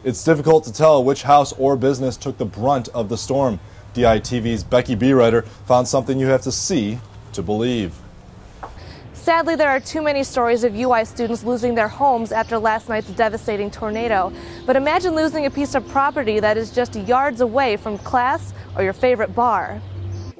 It's difficult to tell which house or business took the brunt of the storm. DITV's Becky B. Writer found something you have to see to believe. Sadly, there are too many stories of UI students losing their homes after last night's devastating tornado. But imagine losing a piece of property that is just yards away from class or your favorite bar.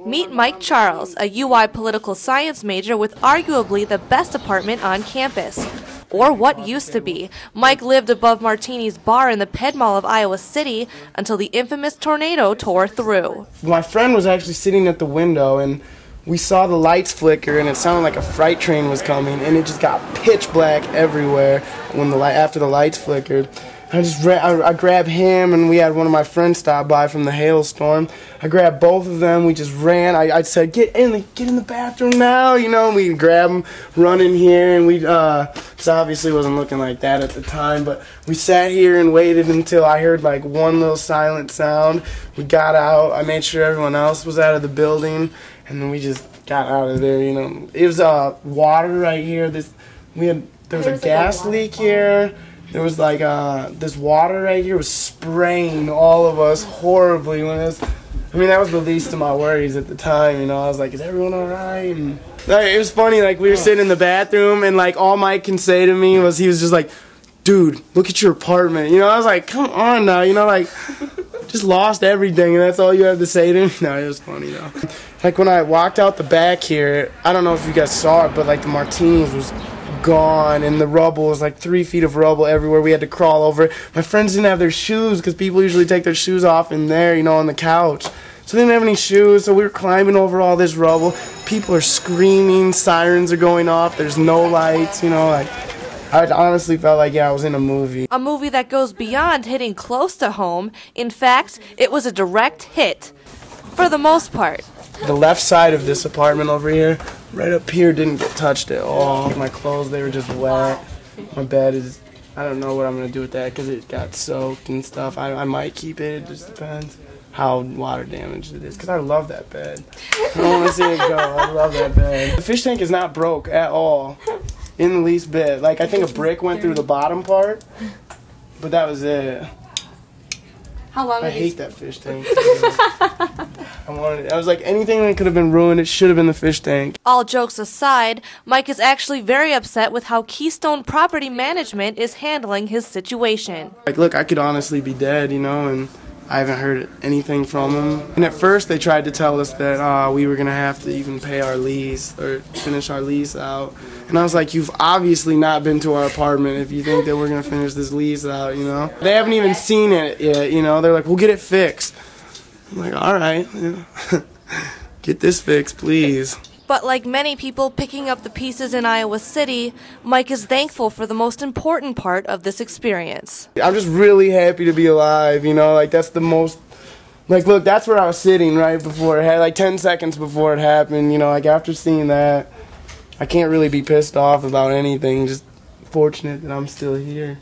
Meet Mike Charles, a UI political science major with arguably the best apartment on campus. Or what used to be. Mike lived above Martinis bar in the Ped Mall of Iowa City until the infamous tornado tore through. My friend was actually sitting at the window and we saw the lights flicker and it sounded like a freight train was coming, and it just got pitch black everywhere when after the lights flickered. I grabbed him, and we had one of my friends stop by from the hailstorm. I grabbed both of them. We just ran. I said, get in the bathroom now, you know. We grabbed them, run in here, and this obviously wasn't looking like that at the time, but we sat here and waited until I heard like one little silent sound. We got out. I made sure everyone else was out of the building, and then we just got out of there, you know. It was water right here. There was a gas leak here. There was like this water right here was spraying all of us horribly. That was the least of my worries at the time, you know. I was like, is everyone all right? And it was funny, like we were sitting in the bathroom and like all Mike can say to me was, he was just like, dude, look at your apartment. You know, I was like, come on now, you know, like just lost everything and that's all you have to say to me. No, it was funny though. Like when I walked out the back here, I don't know if you guys saw it, but like the Martinis was gone and the rubble was like 3 feet of rubble everywhere. We had to crawl over it. My friends didn't have their shoes because people usually take their shoes off in there, you know, on the couch. So they didn't have any shoes, so we were climbing over all this rubble. People are screaming, sirens are going off, there's no lights, you know, like I honestly felt like, yeah, I was in a movie. A movie that goes beyond hitting close to home. In fact, it was a direct hit, for the most part. The left side of this apartment over here, right up here, didn't get touched at all. My clothes, they were just wet. My bed is, I don't know what I'm going to do with that because it got soaked and stuff. I might keep it, it just depends how water damaged it is, because I love that bed. I don't want to see it go. I love that bed. The fish tank is not broke at all, in the least bit. Like, I think a brick went through the bottom part, but that was it. How long? I hate that fish tank. I was like, anything that could have been ruined, it should have been the fish tank. All jokes aside, Mike is actually very upset with how Keystone Property Management is handling his situation. Like, look, I could honestly be dead, you know, and I haven't heard anything from them. And at first they tried to tell us that we were going to have to even pay our lease or finish our lease out. And I was like, you've obviously not been to our apartment if you think that we're going to finish this lease out, you know. They haven't even seen it yet, you know. They're like, we'll get it fixed. I'm like, all right, yeah. Get this fixed, please. But like many people picking up the pieces in Iowa City, Mike is thankful for the most important part of this experience. I'm just really happy to be alive, you know, like that's the most, like look, that's where I was sitting right before it had, like 10 seconds before it happened, you know, like after seeing that, I can't really be pissed off about anything, just fortunate that I'm still here.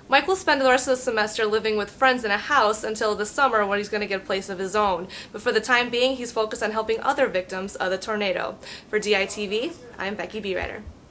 Mike will spend the rest of the semester living with friends in a house until the summer when he's going to get a place of his own. But for the time being, he's focused on helping other victims of the tornado. For DITV, I'm Becky B. Writer.